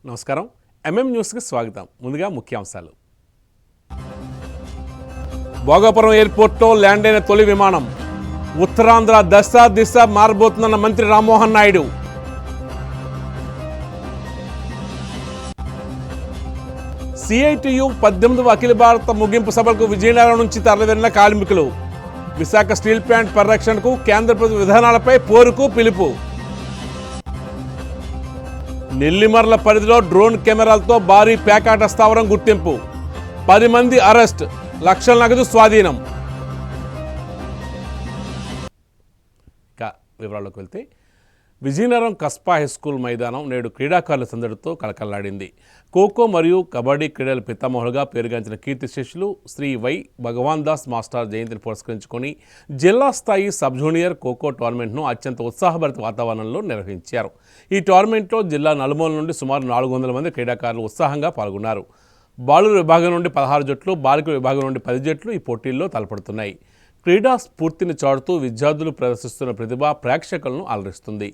నమస్కారం. న్యూస్కి స్వాగతం. ముందుగా ముఖ్యాంశాలు. భోగాపురం ఎయిర్పోర్ట్లో ల్యాండ్ అయిన తొలి విమానం. ఉత్తరాంధ్ర దశ దిశ మారబోతుందన్న మంత్రి రామ్మోహన్ నాయుడు. సిఐటియు 18వ అఖిల భారత ముగింపు సభలకు విజయనగరం నుంచి తరలివెళ్లిన కార్మికులు. విశాఖ స్టీల్ ప్లాంట్ పరిరక్షణకు కేంద్ర ప్రభుత్వ విధానాలపై పోరుకు పిలుపు. నెల్లిమర్ల పరిధిలో డ్రోన్ కెమెరాలతో భారీ పేకాట స్థావరం గుర్తింపు. 10 మంది అరెస్ట్, లక్షల నగదు స్వాధీనం. ఇక వివరాల్లోకి వెళ్తే, విజయనగరం కస్బా హై స్కూల్ మైదానం నేడు క్రీడాకారుల సందడితో కలకల్లాడింది. ఖోఖో మరియు కబడ్డీ క్రీడల పితామహులుగా పేరుగాంచిన కీర్తిశేషులు శ్రీ వై భగవాన్ దాస్ మాస్టర్ జయంతిని పురస్కరించుకొని జిల్లా స్థాయి సబ్ జూనియర్ ఖోఖో టోర్నమెంట్ను అత్యంత ఉత్సాహభరిత వాతావరణంలో నిర్వహించారు. ఈ టోర్నమెంట్లో జిల్లా నలుమూల నుండి సుమారు 400 మంది క్రీడాకారులు ఉత్సాహంగా పాల్గొన్నారు. బాలుర విభాగం నుండి 16 జట్లు, బాలికల విభాగం నుండి 10 జట్లు ఈ పోటీల్లో తలపడుతున్నాయి. క్రీడా స్ఫూర్తిని చాటుతూ విద్యార్థులు ప్రదర్శిస్తున్న ప్రతిభ ప్రేక్షకులను అలరిస్తుంది.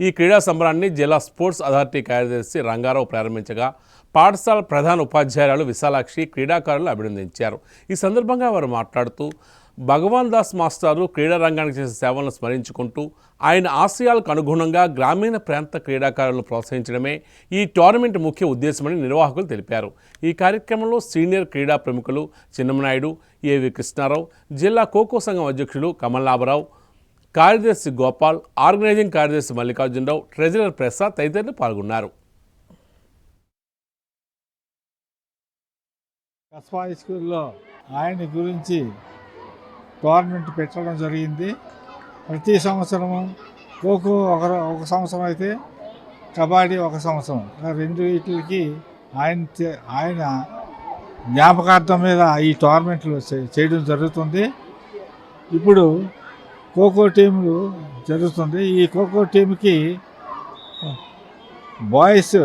ఈ క్రీడా సంబరాన్ని జిల్లా స్పోర్ట్స్ అథారిటీ కార్యదర్శి రంగారావు ప్రారంభించగా పాఠశాల ప్రధాన ఉపాధ్యాయురాలు విశాలాక్షి క్రీడాకారులు అభినందించారు. ఈ సందర్భంగా వారు మాట్లాడుతూ భగవాన్ దాస్ మాస్టారు క్రీడా రంగానికి చేసే సేవలను స్మరించుకుంటూ ఆయన ఆశయాలకు అనుగుణంగా గ్రామీణ ప్రాంత క్రీడాకారులను ప్రోత్సహించడమే ఈ టోర్నమెంట్ ముఖ్య ఉద్దేశమని నిర్వాహకులు తెలిపారు. ఈ కార్యక్రమంలో సీనియర్ క్రీడా ప్రముఖులు చిన్నమనాయుడు, ఏవి కృష్ణారావు, జిల్లా ఖోఖో సంఘం అధ్యక్షుడు కమల్నాభరావు, కార్యదర్శి గోపాల్, ఆర్గనైజింగ్ కార్యదర్శి మల్లికార్జునరావు, ట్రెజరర్ ప్రసాద్ తదితరులు పాల్గొన్నారు. కస్బా హై స్కూల్లో ఆయన గురించి టోర్నమెంట్ పెట్టడం జరిగింది. ప్రతి సంవత్సరము ఖోఖో ఒక సంవత్సరం అయితే కబడ్డీ ఒక సంవత్సరం, రెండు వీటికి ఆయన జ్ఞాపకార్థం మీద ఈ టోర్నమెంట్లు చేయడం జరుగుతుంది. ఇప్పుడు ఖోఖో టీములు జరుగుతుంది. ఈ ఖోఖో టీంకి బాయ్స్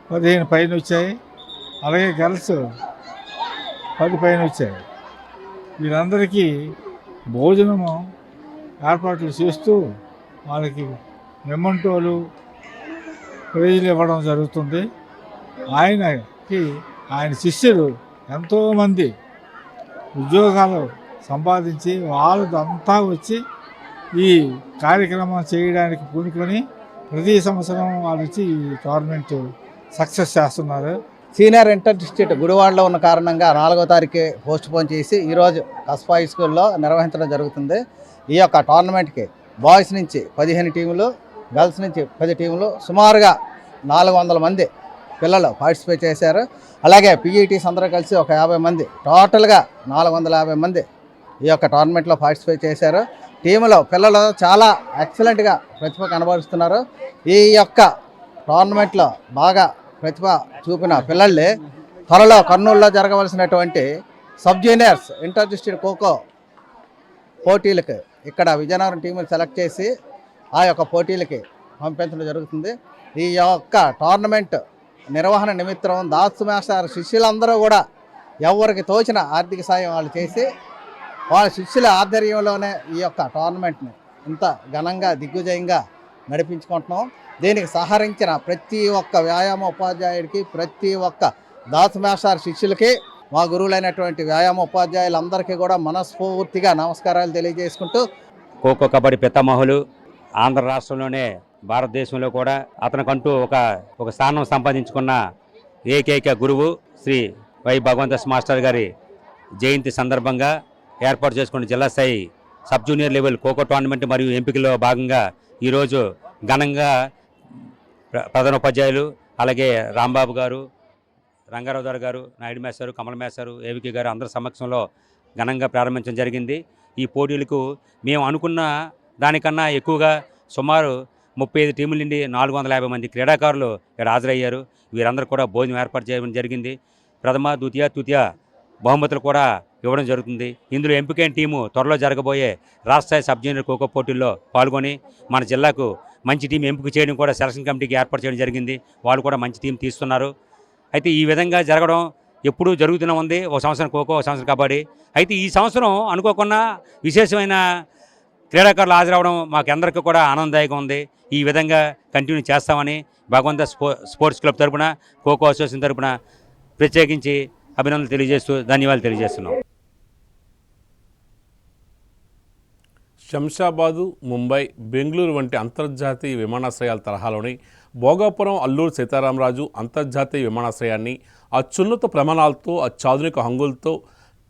15 పైన వచ్చాయి, అలాగే గర్ల్స్ 10 పైన వచ్చాయి. వీరందరికీ భోజనము ఏర్పాట్లు చేస్తూ వాళ్ళకి మెమంటోలు ప్రైజులు ఇవ్వడం జరుగుతుంది. ఆయన శిష్యులు ఎంతోమంది ఉద్యోగాలు సంపాదించి వాళ్ళంతా వచ్చి ఈ కార్యక్రమం చేయడానికి పూనుకొని ప్రతి సంవత్సరం వాళ్ళు వచ్చి ఈ టోర్నమెంట్ సక్సెస్ చేస్తున్నారు. సీనియర్ ఇంటర్ డిస్ట్రిక్ట్ గుడివాడలో ఉన్న కారణంగా 4వ తారీఖు పోస్ట్ పోన్ చేసి ఈరోజు కస్బా హై స్కూల్లో నిర్వహించడం జరుగుతుంది. ఈ యొక్క టోర్నమెంట్కి బాయ్స్ నుంచి 15 టీములు, గర్ల్స్ నుంచి 10 టీములు, సుమారుగా 400 మంది పిల్లలు పార్టిసిపేట్ చేశారు. అలాగే పీఈటీస్ అందరూ కలిసి ఒక 50 మంది, టోటల్గా 450 మంది ఈ యొక్క టోర్నమెంట్లో పార్టిసిపేట్ చేశారు. టీములో పిల్లలు చాలా ఎక్సలెంట్గా ప్రతిభ కనబరుస్తున్నారు. ఈ యొక్క టోర్నమెంట్లో బాగా ప్రతిభ చూపిన పిల్లల్ని త్వరలో కర్నూలులో జరగవలసినటువంటి sub juniors inter district kho kho పోటీలకు ఇక్కడ విజయనగరం టీములు సెలెక్ట్ చేసి ఆ యొక్క పోటీలకి పంపించడం జరుగుతుంది. ఈ యొక్క టోర్నమెంట్ నిర్వహణ నిమిత్తం దాస్ మాస్టర్ శిష్యులందరూ కూడా ఎవరికి తోచిన ఆర్థిక సాయం వాళ్ళు చేసి వాళ్ళ శిష్యుల ఆధ్వర్యంలోనే ఈ యొక్క టోర్నమెంట్ని ఇంత ఘనంగా దిగ్విజయంగా నడిపించుకుంటున్నాం. దీనికి సహకరించిన ప్రతి ఒక్క వ్యాయామ ఉపాధ్యాయుడికి, ప్రతి ఒక్క దాస్ మాస్టర్ శిష్యులకి, మా గురువులైనటువంటి వ్యాయామ ఉపాధ్యాయులందరికీ కూడా మనస్ఫూర్తిగా నమస్కారాలు తెలియజేసుకుంటూ, ఖోఖో కబడ్డీ పితామహులు ఆంధ్ర రాష్ట్రంలోనే భారతదేశంలో కూడా అతనికంటూ ఒక స్థానం సంపాదించుకున్న ఏకైక గురువు శ్రీ వై భగవాన్ దాస్ మాస్టర్ గారి జయంతి సందర్భంగా ఏర్పాటు చేసుకున్న జిల్లా స్థాయి sub junior level kho kho tournament మరియు ఎంపికలో భాగంగా ఈరోజు ఘనంగా ప్రధానోపాధ్యాయులు అలాగే రాంబాబు గారు, రంగారావు గారు, నాయుడు మేస్టారు, కమల మేస్టారు, ఏవికే గారు అందరి సమక్షంలో ఘనంగా ప్రారంభించడం జరిగింది. ఈ పోటీలకు మేము అనుకున్న దానికన్నా ఎక్కువగా సుమారు 35 టీముల నుండి 450 మంది క్రీడాకారులు ఇక్కడ హాజరయ్యారు. వీరందరూ కూడా భోజనం ఏర్పాటు చేయడం జరిగింది. ప్రథమ, ద్వితీయ, తృతీయ బహుమతులు కూడా ఇవ్వడం జరుగుతుంది. ఇందులో ఎంపికైన టీము త్వరలో జరగబోయే రాష్ట్ర సబ్ జూనియర్ ఖోఖో పోటీల్లో పాల్గొని మన జిల్లాకు మంచి టీం ఎంపిక చేయడం కూడా సెలక్షన్ కమిటీకి ఏర్పాటు చేయడం జరిగింది. వాళ్ళు కూడా మంచి టీం తీస్తున్నారు. అయితే ఈ విధంగా జరగడం ఎప్పుడూ జరుగుతూనే ఉంది. ఒక సంవత్సరం ఖోఖో, ఒక సంవత్సరం కబడ్డీ. అయితే ఈ సంవత్సరం అనుకోకుండా విశేషమైన క్రీడాకారులు హాజరవడం మాకు అందరికీ కూడా ఆనందదాయకం ఉంది. ఈ విధంగా కంటిన్యూ చేస్తామని భగవంత స్పోర్ట్స్ క్లబ్ తరపున, ఖోఖో అసోసియేషన్ తరపున ప్రత్యేకించి అభినందనలు తెలియజేస్తూ ధన్యవాదాలు తెలియజేస్తున్నాం. శంషాబాదు, ముంబై, బెంగళూరు వంటి అంతర్జాతీయ విమానాశ్రయాల తరహాలోని భోగాపురం అల్లూరు సీతారామరాజు అంతర్జాతీయ విమానాశ్రయాన్ని అత్యున్నత ప్రమాణాలతో అత్యాధునిక హంగులతో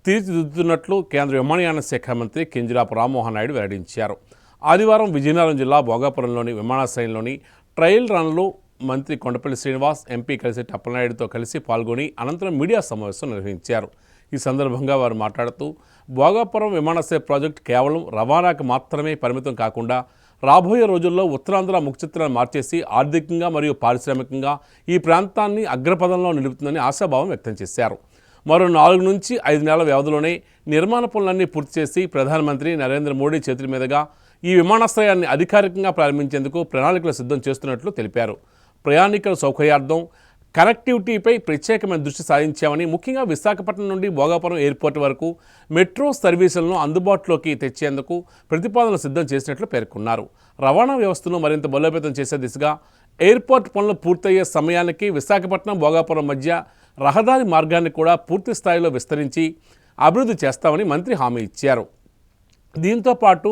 తీర్చిదిద్దుతున్నట్లు కేంద్ర విమానయాన శాఖ మంత్రి కింజరాపు రామ్మోహన్ నాయుడు వెల్లడించారు. ఆదివారం విజయనగరం జిల్లా భోగాపురంలోని విమానాశ్రయంలోని ట్రయల్ రన్లో మంత్రి కొండపల్లి శ్రీనివాస్, ఎంపీ కలిసిరెడ్డి అప్పలనాయుడుతో కలిసి పాల్గొని అనంతరం మీడియా సమావేశం నిర్వహించారు. ఈ సందర్భంగా వారు మాట్లాడుతూ భోగాపురం విమానాశ్రయ ప్రాజెక్టు కేవలం రవాణాకు మాత్రమే పరిమితం కాకుండా రాబోయే రోజుల్లో ఉత్తరాంధ్ర ముఖచిత్రాన్ని మార్చేసి ఆర్థికంగా మరియు పారిశ్రామికంగా ఈ ప్రాంతాన్ని అగ్రపథంలో నిలుపుతుందని ఆశాభావం వ్యక్తం చేశారు. మరో 4 నుంచి 5 నెలల వ్యవధిలోనే నిర్మాణ పనులన్నీ పూర్తి చేసి ప్రధానమంత్రి నరేంద్ర మోడీ చేతుల మీదుగా ఈ విమానాశ్రయాన్ని అధికారికంగా ప్రారంభించేందుకు ప్రణాళికలు సిద్ధం చేస్తున్నట్లు తెలిపారు. ప్రయాణికుల సౌకర్యార్థం కనెక్టివిటీపై ప్రత్యేకమైన దృష్టి సారించామని, ముఖ్యంగా విశాఖపట్నం నుండి భోగాపురం ఎయిర్పోర్ట్ వరకు మెట్రో సర్వీసులను అందుబాటులోకి తెచ్చేందుకు ప్రతిపాదనలు సిద్ధం చేసినట్లు పేర్కొన్నారు. రవాణా వ్యవస్థను మరింత బలోపేతం చేసే దిశగా ఎయిర్పోర్ట్ పనులు పూర్తయ్యే సమయానికి విశాఖపట్నం భోగాపురం మధ్య రహదారి మార్గాన్ని కూడా పూర్తి స్థాయిలో విస్తరించి అభివృద్ధి చేస్తామని మంత్రి హామీ ఇచ్చారు. దీంతో పాటు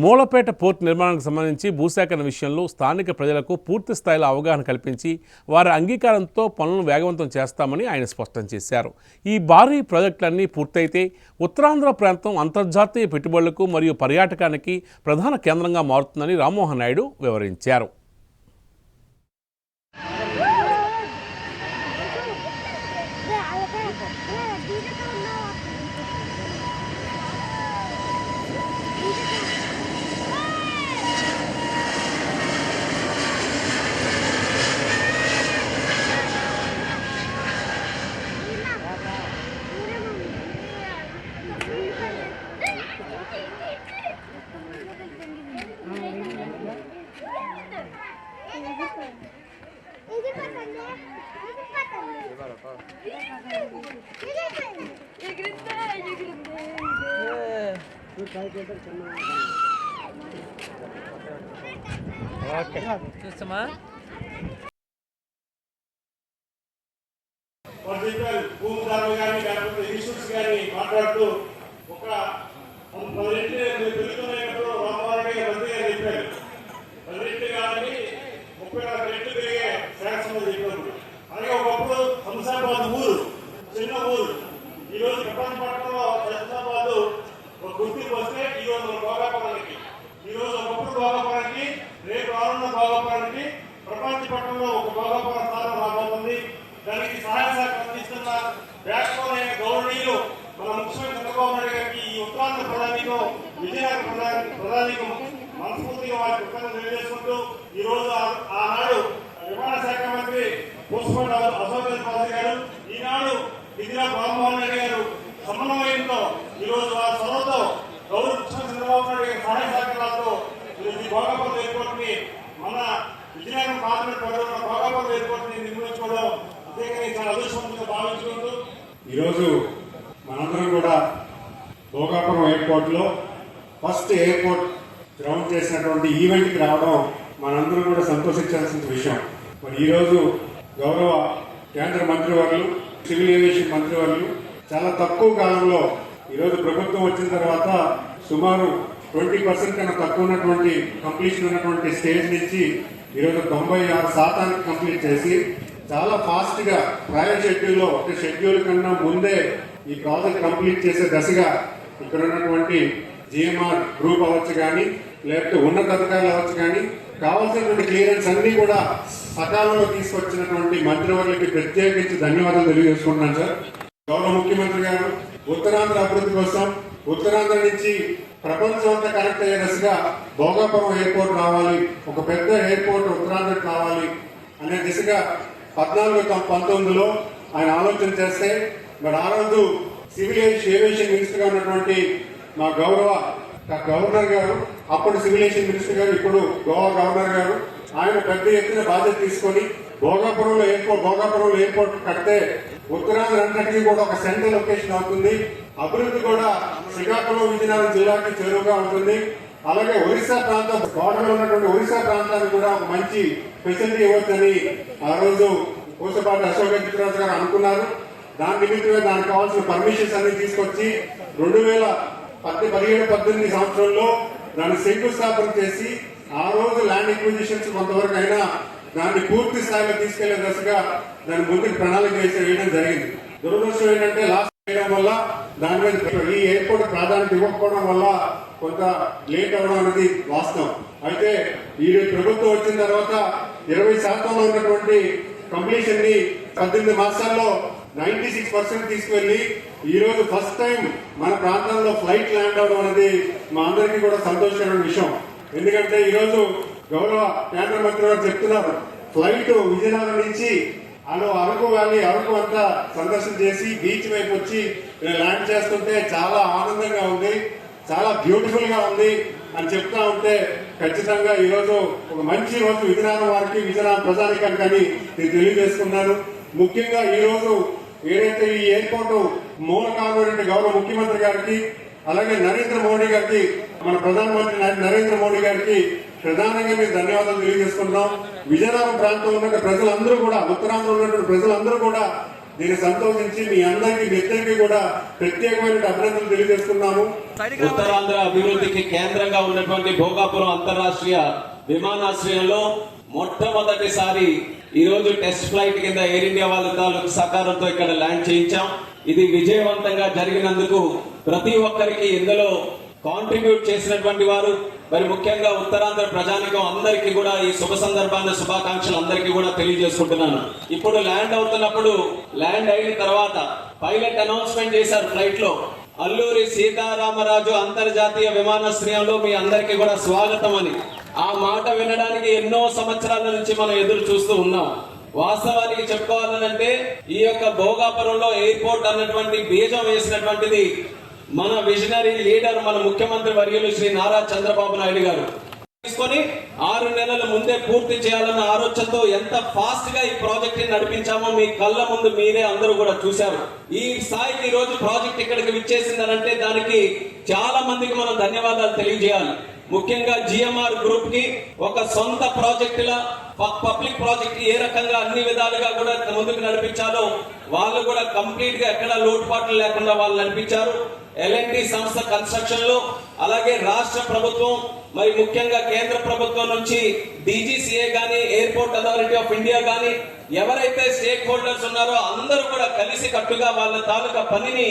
మూలపేట పోర్ట్ నిర్మాణానికి సంబంధించి భూసేకరణ విషయంలో స్థానిక ప్రజలకు పూర్తి స్థాయిలో అవగాహన కల్పించి వారి అంగీకారంతో పనులను వేగవంతం చేస్తామని ఆయన స్పష్టం చేశారు. ఈ భారీ ప్రాజెక్టులన్నీ పూర్తయితే ఉత్తరాంధ్ర ప్రాంతం అంతర్జాతీయ పెట్టుబడులకు మరియు పర్యాటకానికి ప్రధాన కేంద్రంగా మారుతుందని రామ్మోహన్ నాయుడు వివరించారు. చూస్తామా భూమిదారులు కానీ లేకపోతే ఇన్స్టిట్యూట్స్ కానీ మాట్లాడుతూ ఒక 10 రెట్లు పెరుగుతున్నప్పుడు రామవారి గారు మంత్రి గారు చెప్పారు. 10 రెట్లు కాదని 34 రెట్లు పెరిగే శాసనం చెప్పినప్పుడు అలాగే ఒకప్పుడు హంసాబాద్ ఊరు చిన్న ఊరు ఈరోజు ప్రపంచపట్నంలో హంసాబాద్ ఒక గుర్తింపు వస్తే ఈరోజు భోగాపురానికి ఈరోజు ఒకప్పుడు భోగాపురానికి రేపు రానున్న భోగాపురానికి ప్రపంచపట్నంలో ఒక భోగాపురం స్థానం రాబోతుంది. దానికి సహాయ సహకారం అందిస్తున్న బ్యాక్బోన్ అయిన గౌరవనీయులు మన ముఖ్యమంత్రి చంద్రబాబు నాయుడు గారికి ఈ ఉత్తరాంధ్ర ప్రధానికో విజయనగర ప్రధానికో మనస్ఫూర్తిగా వారి కృతజ్ఞతలు తెలియజేసుకుంటూ ఈ రోజు ఆనాడు విమాన శాఖ మంత్రి పోస్ట్మార్టం అశోక్ గారు ఈనాడు కింజరాపు రామ్మోహన్ నాయుడు గారు సమన్వయంతో ఈ రోజు వారి చొరవతో గౌరవ ముఖ్యమంత్రి చంద్రబాబు నాయుడు గారి సహాయ సహకారాలతో ఈ భోగాపురం ఎయిర్పోర్ట్ ని మన విజయనగరం పార్లమెంట్ పరిధిలో భోగాపురం ఎయిర్పోర్ట్ ని నిర్మించుకోవడం చాలా అదృష్టవంతంగా భావించుకుంటూ ఈరోజు మనందరం కూడా భోగాపురం ఎయిర్పోర్ట్ లో ఫస్ట్ ఎయిర్పోర్ట్ గ్రౌండ్ చేసినటువంటి ఈవెంట్కి రావడం మనందరం కూడా సంతోషించాల్సిన విషయం. మరి ఈరోజు గౌరవ కేంద్ర మంత్రివర్యులు, సివిల్ ఏవియేషన్ మంత్రివర్యులు చాలా తక్కువ కాలంలో ఈరోజు ప్రభుత్వం వచ్చిన తర్వాత సుమారు 20% కన్నా తక్కువ ఉన్నటువంటి కంప్లీషన్ ఉన్నటువంటి స్టేజ్ నుంచి ఈరోజు 96% కంప్లీట్ చేసి చాలా ఫాస్ట్ గా ట్రయల్ షెడ్యూల్ లో ఒక షెడ్యూల్ కన్నా ముందే ఈ ప్రాజెక్ట్ కంప్లీట్ చేసే దశగా ఇక్కడ ఉన్నటువంటి జిఎంఆర్ గ్రూప్ అవ్వచ్చు కానీ లేకపోతే ఉన్నతాధికారులు అవ్వచ్చు కానీ కావాల్సినటువంటి క్లియరెన్స్ అన్ని కూడా సకాలంలో తీసుకొచ్చినటువంటి మంత్రివర్యులకి ప్రత్యేకించి ధన్యవాదాలు తెలియజేసుకుంటున్నాను సార్. గౌరవ ముఖ్యమంత్రి గారు ఉత్తరాంధ్ర అభివృద్ధి కోసం ఉత్తరాంధ్ర నుంచి ప్రపంచం అంతా కనెక్ట్ అయ్యే దశగా భోగాపురం ఎయిర్పోర్ట్ రావాలి, ఒక పెద్ద ఎయిర్పోర్ట్ ఉత్తరాంధ్రకు రావాలి అనే దిశగా 14-19లో ఆయన ఆలోచన చేస్తే మరి ఆ రోజు సివిల్ ఏవియేషన్ మినిస్టర్ గా ఉన్నటువంటి మా గౌరవ గవర్నర్ గారు, అప్పుడు సివిల్ ఏవియేషన్ మినిస్టర్ గారు, ఇప్పుడు గోవా గవర్నర్ గారు, ఆయన పెద్ద ఎత్తున బాధ్యత తీసుకొని భోగాపురంలో ఎయిర్పోర్ట్ కడితే ఉత్తరాంధ్ర అంతటికీ కూడా ఒక సెంట్రల్ లొకేషన్ అవుతుంది. అభివృద్ధి కూడా శ్రీకాకుళం, విజయనగరం జిల్లాకి చేరువుగా ఉంటుంది. అలాగే ఒరిస్సా ప్రాంతం బార్డర్ ఉన్నటువంటి ఒరిస్సా ప్రాంతానికి కూడా ఒక మంచి ఫెసిలిటీ ఇవ్వచ్చని ఆ రోజు కోసపాటి అశోక్ గజపతిరాజు గారు అనుకున్నారు. దాని నిమిత్తమే దానికి కావాల్సిన పర్మిషన్స్ అన్ని తీసుకొచ్చి 2017-18 సంవత్సరంలో దాన్ని శంకుస్థాపన చేసి ఆ రోజు ల్యాండ్ ఎక్విజిషన్స్ కొంతవరకు అయినా దాన్ని పూర్తి స్థాయిలో తీసుకెళ్లే దశగా దాని ముందుకు ప్రణాళిక వేయడం జరిగింది. దురదృష్టం ఏంటంటే లాస్ట్ చేయడం వల్ల దాని మీద ఈ ఎయిర్పోర్ట్ ప్రాధాన్యత ఇవ్వకపోవడం వల్ల కొంత లేట్ అవడం అనేది వాస్తవం. అయితే ఈ ప్రభుత్వం వచ్చిన తర్వాత 20% ఉన్నటువంటి కంప్లీషన్ ని 18 మాసాల్లో 96% తీసుకువెళ్లి ఈ రోజు ఫస్ట్ టైం మన ప్రాంతంలో ఫ్లైట్ ల్యాండ్ అవడం అనేది మా అందరికీ కూడా సంతోషకరమైన విషయం. ఎందుకంటే ఈ రోజు గౌరవ కేంద్ర మంత్రి గారు చెప్తున్నారు, ఫ్లైట్ విజయనగరం నుంచి అరకు వ్యాలీ అరకు అంతా సందర్శన చేసి బీచ్ వైపు వచ్చి ల్యాండ్ చేస్తుంటే చాలా ఆనందంగా ఉంది, చాలా బ్యూటిఫుల్ గా ఉంది అని చెప్తా ఉంటే ఖచ్చితంగా ఈ రోజు ఒక మంచి రోజు విజయనగరం వారికి విజయనగరం ప్రజానికానికి అని నేను తెలియజేసుకున్నాను. ముఖ్యంగా ఈ రోజు ఏదైతే ఈ ఎయిర్పోర్ట్ మూల కానున్నటువంటి గౌరవ ముఖ్యమంత్రి గారికి అలాగే నరేంద్ర మోడీ గారికి మన ప్రధానమంత్రి నరేంద్ర మోడీ గారికి ప్రధానంగా మేము ధన్యవాదాలు తెలియజేసుకుంటున్నాం. విజయనగరం ప్రాంతంలో ఉన్న ప్రజలందరూ కూడా ఉత్తరాంధ్ర ఉన్నటువంటి ప్రజలందరూ కూడా దీన్ని సంతోషించి మీ అందరికీ మీ ఇద్దరికి కూడా ప్రత్యేకమైన అభినందనలు తెలియజేస్తున్నాము. ఉత్తరాంధ్ర అభివృద్ధికి కేంద్రంగా ఉన్నటువంటి భోగాపురం అంతర్రాష్ట్రీయ విమానాశ్రయంలో మొట్టమొదటిసారి ఈ రోజు టెస్ట్ ఫ్లైట్ కింద ఎయిర్ ఇండియా వాళ్ళ తాలూకు సహకారంతో ఇక్కడ ల్యాండ్ చేయించాం. ఇది విజయవంతంగా జరిగినందుకు ప్రతి ఒక్కరికి ఇందులో కాంట్రిబ్యూట్ చేసినటువంటి వారు మరి ముఖ్యంగా ఉత్తరాంధ్ర ప్రజానికం అందరికీ కూడా ఈ శుభ సందర్భాన్ని శుభాకాంక్షలు అందరికీ కూడా తెలియజేసుకుంటున్నాను. ఇప్పుడు ల్యాండ్ అవుతున్నప్పుడు ల్యాండ్ అయిన తర్వాత పైలట్ అనౌన్స్మెంట్ చేశారు ఫ్లైట్ లో, అల్లూరి సీతారామరాజు అంతర్జాతీయ విమానాశ్రయంలో మీ అందరికీ కూడా స్వాగతం అని. ఆ మాట వినడానికి ఎన్నో సంవత్సరాల నుంచి మనం ఎదురు చూస్తూ ఉన్నాం. వాస్తవానికి చెప్పుకోవాలనంటే ఈ యొక్క భోగాపురంలో ఎయిర్పోర్ట్ అన్నటువంటి బీజం వేసినటువంటిది మన విజనరీ లీడర్ మన ముఖ్యమంత్రి వర్యులు శ్రీ నారా చంద్రబాబు నాయుడు గారు తీసుకొని 6 నెలల ముందే పూర్తి చేయాలన్న ఆలోచనతో ఎంత ఫాస్ట్ గా ఈ ప్రాజెక్ట్ ని నడిపించామో మీ కళ్ళ ముందు మీరే అందరూ కూడా చూశారు. ఈ స్థాయికి ఈ రోజు ప్రాజెక్ట్ ఇక్కడికి విచ్చేసిందనంటే దానికి చాలా మందికి మనం ధన్యవాదాలు తెలియజేయాలి. ముఖ్యంగా జిఎంఆర్ గ్రూప్ కి ఒక సొంత ప్రాజెక్టుల పబ్లిక్ ప్రాజెక్ట్ ఏ రకంగా అన్ని విధాలుగా కూడా ముందుకు నడిపించాలో వాళ్ళు కూడా కంప్లీట్ గా ఎక్కడ లోటుపాట్లు లేకుండా వాళ్ళు నడిపించారు. ఎల్ఎన్టీ సంస్థ కన్స్ట్రక్షన్ లో అలాగే రాష్ట్ర ప్రభుత్వం మరి ముఖ్యంగా కేంద్ర ప్రభుత్వం నుంచి డీజీసీఏ గానీ ఎయిర్పోర్ట్ అథారిటీ ఆఫ్ ఇండియా గానీ ఎవరైతే స్టేక్ హోల్డర్స్ ఉన్నారో అందరూ కూడా కలిసి కట్టుగా వాళ్ళ తాలూకా పనిని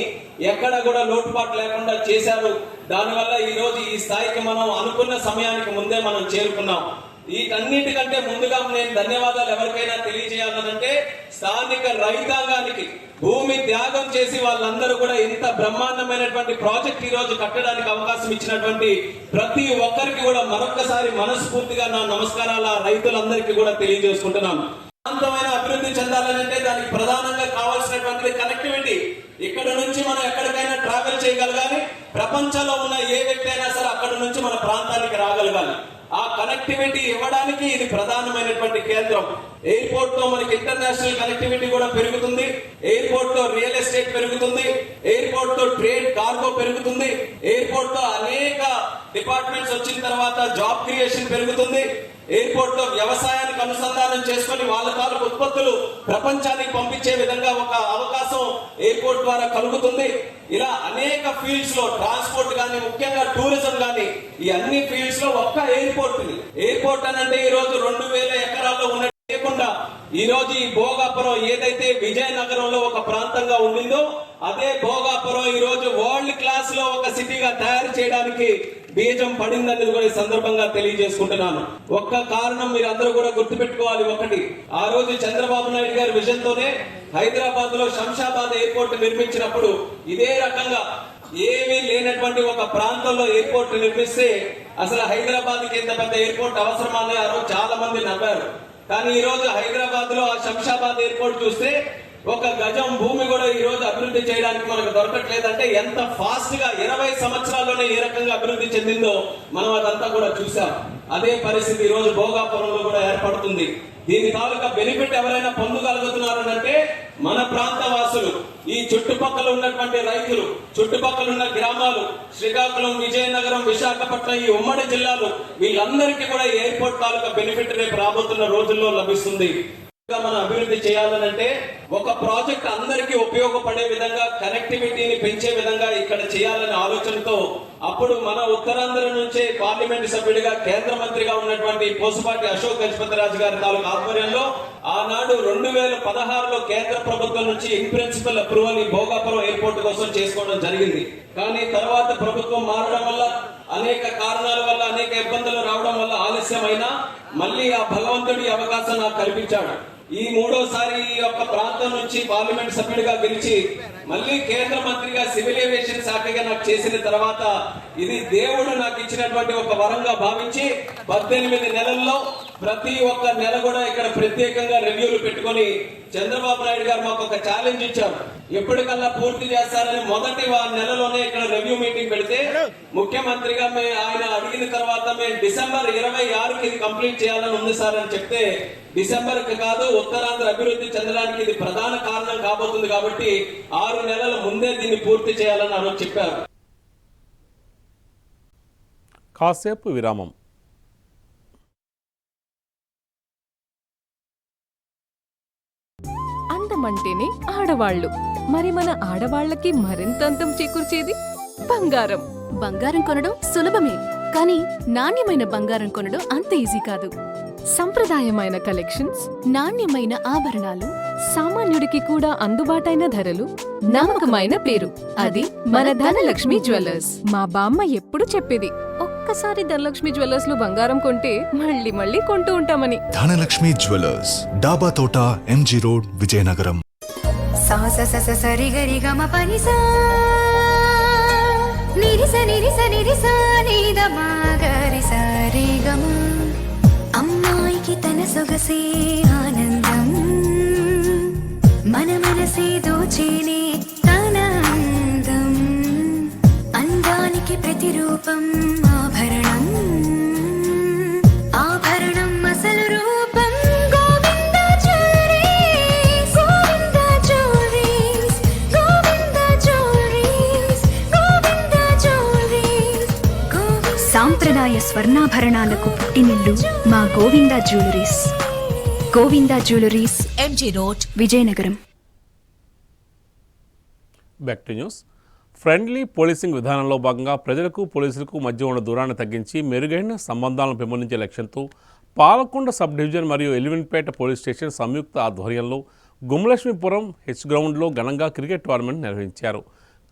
ఎక్కడ కూడా లోటుపాటు లేకుండా చేశారు. దానివల్ల ఈ రోజు ఈ స్థాయికి మనం అనుకున్న సమయానికి ముందే మనం చేరుకున్నాం. వీటన్నిటికంటే ముందుగా నేను ధన్యవాదాలు ఎవరికైనా తెలియజేయాలనంటే స్థానిక రైతాంగానికి భూమి త్యాగం చేసి వాళ్ళందరూ కూడా ఇంత బ్రహ్మాండమైనటువంటి ప్రాజెక్ట్ ఈ రోజు కట్టడానికి అవకాశం ఇచ్చినటువంటి ప్రతి ఒక్కరికి కూడా మరొక్కసారి మనస్ఫూర్తిగా నా నమస్కారాలు రైతులందరికీ కూడా తెలియజేసుకుంటున్నాను. ప్రాంతమైన అభివృద్ధి చెందాలంటే దానికి ప్రధానంగా కావాల్సినటువంటి కనెక్టివిటీ. ఇక్కడ నుంచి మనం ఎక్కడికైనా ట్రావెల్ చేయగలగాలి, ప్రపంచంలో ఉన్న ఏ వ్యక్తి అయినా సరే అక్కడ నుంచి మన ప్రాంతానికి రాగలగాలి. ఆ కనెక్టివిటీ ఇవ్వడానికి ఇది ప్రధానమైనటువంటి కేంద్రం. ఎయిర్పోర్ట్ తో మనకి ఇంటర్నేషనల్ కనెక్టివిటీ కూడా పెరుగుతుంది, ఎయిర్పోర్ట్ తో రియల్ ఎస్టేట్ పెరుగుతుంది, ఎయిర్పోర్ట్ తో ట్రేడ్ కార్గో పెరుగుతుంది, ఎయిర్పోర్ట్ తో అనేక డిపార్ట్మెంట్స్ వచ్చిన తర్వాత జాబ్ క్రియేషన్ పెరుగుతుంది, ఎయిర్పోర్ట్ లో వ్యవసాయానికి అనుసంధానం చేసుకుని వాళ్ళ తాలూకు ఉత్పత్తులు ప్రపంచానికి పంపించే విధంగా ఒక అవకాశం ఎయిర్పోర్ట్ ద్వారా కలుగుతుంది. ఇలా అనేక ఫీల్డ్స్ లో ట్రాన్స్పోర్ట్ గానీ ముఖ్యంగా టూరిజం గానీ ఈ అన్ని ఫీల్డ్స్ లో ఒక్క ఎయిర్పోర్ట్ అనంటే ఈ రోజు 2000 ఎకరాల్లో ఉన్న లేకుండా ఈ రోజు ఈ భోగాపురం ఏదైతే విజయనగరంలో ఒక ప్రాంతంగా ఉండిందో అదే భోగాపురం ఈ రోజు వరల్డ్ క్లాస్ లో ఒక సిటీగా తయారు చేయడానికి బీజం పడిందని కూడా ఈ సందర్భంగా తెలియజేసుకుంటున్నాను. ఒక్క కారణం మీరు అందరూ కూడా గుర్తుపెట్టుకోవాలి. ఒకటి, ఆ రోజు చంద్రబాబు నాయుడు గారి విజన్ తోనే హైదరాబాద్ లో శంషాబాద్ ఎయిర్పోర్ట్ నిర్మించినప్పుడు ఇదే రకంగా ఏమీ లేనటువంటి ఒక ప్రాంతంలో ఎయిర్పోర్ట్ నిర్మిస్తే అసలు హైదరాబాద్ కి ఎంత పెద్ద ఎయిర్పోర్ట్ అవసరమా అని ఆ రోజు చాలా మంది నవ్వారు. కానీ ఈ రోజు హైదరాబాద్ లో ఆ శంషాబాద్ ఎయిర్పోర్ట్ చూస్తే ఒక గజం భూమి కూడా ఈ రోజు అభివృద్ధి చేయడానికి మనకు దొరకట్లేదంటే ఎంత ఫాస్ట్ గా 20 సంవత్సరాల్లోనే ఏ రకంగా అభివృద్ధి చెందిందో మనం అదంతా కూడా చూసాం. అదే పరిస్థితి ఈ రోజు భోగాపురంలో కూడా ఏర్పడుతుంది. దీని తాలూకా బెనిఫిట్ ఎవరైనా పొందగలుగుతున్నారనంటే మన ప్రాంత వాసులు, ఈ చుట్టుపక్కల ఉన్నటువంటి రైతులు, చుట్టుపక్కల ఉన్న గ్రామాలు, శ్రీకాకుళం, విజయనగరం, విశాఖపట్నం, ఈ ఉమ్మడి జిల్లాలు, వీళ్ళందరికీ కూడా ఎయిర్పోర్ట్ తాలూకా బెనిఫిట్ రేపు రాబోతున్న రోజుల్లో లభిస్తుంది. మనం అభివృద్ధి చేయాలనంటే ఒక ప్రాజెక్ట్ అందరికీ ఉపయోగపడే విధంగా, కనెక్టివిటీని పెంచే విధంగా ఇక్కడ చేయాలనే ఆలోచనతో అప్పుడు మన ఉత్తరాంధ్ర నుంచే పార్లమెంట్ సభ్యుడిగా కేంద్ర మంత్రిగా ఉన్నటువంటి పోసుపాటి అశోక్ గజపతిరాజు గారి తాలూకు ఆధ్వర్యంలో ఆనాడు 2016లో కేంద్ర ప్రభుత్వం నుంచి ఇన్ ప్రిన్సిపల్ అప్రూవల్ ఈ భోగాపురం ఎయిర్పోర్ట్ కోసం చేసుకోవడం జరిగింది. కానీ తర్వాత ప్రభుత్వం మారడం వల్ల, అనేక కారణాల వల్ల, అనేక ఇబ్బందులు రావడం వల్ల ఆలస్యమైనా మళ్ళీ ఆ భగవంతుడి అవకాశం నాకు కల్పించాడు. ఈ మూడోసారి ఈ యొక్క ప్రాంతం నుంచి పార్లమెంట్ సభ్యుడిగా గెలిచి మళ్ళీ కేంద్ర మంత్రిగా సివిల్ ఏవియేషన్ శాఖగా నాకు చేసిన తర్వాత ఇది దేవుడు నాకు ఇచ్చినటువంటి ఒక వరంగా భావించి 18 నెలల్లో ప్రతి ఒక్క నెల కూడా ఇక్కడ ప్రత్యేకంగా రివ్యూలు పెట్టుకొని చంద్రబాబు నాయుడు గారు మాకు ఒక ఛాలెంజ్ ఇచ్చారు. ఎప్పటికల్లా పూర్తి చేస్తారని మొదటి నెలలోనే ఇక్కడ రివ్యూ మీటింగ్ పెడితే ముఖ్యమంత్రిగా ఆయన అడిగిన తర్వాత మేము డిసెంబర్ 26కి ఇది కంప్లీట్ చేయాలని ఉంది సార్ అని చెప్తే, డిసెంబర్కి కాదు, ఉత్తరాంధ్ర అభివృద్ధి చెందడానికి ఇది ప్రధాన కారణం కాబోతుంది కాబట్టి 6 నెలల ముందే దీన్ని పూర్తి చేయాలని ఆ రోజు చెప్పారు. కాసేపు విరామం. అందమంటేనే ఆడవాళ్ళు, మరి మన ఆడవాళ్ళకి మరింత అందం చేకూర్చేది బంగారం. బంగారం కొనడం సులభమే, కానీ నాణ్యమైన బంగారం కొనడం అంత ఈజీ కాదు. సంప్రదాయమైన కలెక్షన్స్, నాణ్యమైన ఆభరణాలు, సామాన్యుడికి కూడా అందుబాటైన ధరలు, నమ్మకమైన పేరు, అది మన ధనలక్ష్మి జ్యువెలర్స్. మా బామ్మ ఎప్పుడు చెప్పేది, ఒక్కసారి ధనలక్ష్మి జ్యువెలర్స్ లో బంగారం కొంటే మళ్ళీ మళ్ళీ కొంటూ ఉంటామని. ధనలక్ష్మి జ్యువెలర్స్, డాబా తోట, ఎంజీ రోడ్, విజయనగరం. సా స స స సరి గరి గ మ ప ని సా ని రి స ని రి స ని రి సా ని ద మ గ రి స రి గ మ. అమ్మాయికి తన సొగసే ఆనందం, మన మనసే దోచేనే తన అందం. అందానికి ప్రతిరూపం ఆభరణం, ఆభరణం అసలు రూపం Govinda jewelleries, Govinda jewelleries, Govinda jewelleries, Govinda jewelleries. సాంప్రదాయ స్వర్ణాభరణాలకు పుట్టినిల్లు మా Govinda jewelleries. Govinda jewelleries, MG road, Vizianagaram. Back to news. Friendly policing విధానంలో భాగంగా ప్రజలకు పోలీసులకు మధ్య ఉన్న దూరాన్ని తగ్గించి మెరుగైన సంబంధాలను పెంపొందించే లక్ష్యంతో పాలకొండ సబ్ డివిజన్ మరియు ఎలివెన్పేట పోలీస్ స్టేషన్ సంయుక్త ఆధ్వర్యంలో గుమ్మలక్ష్మీపురం హెచ్ గ్రౌండ్లో ఘనంగా క్రికెట్ టోర్నమెంట్ నిర్వహించారు.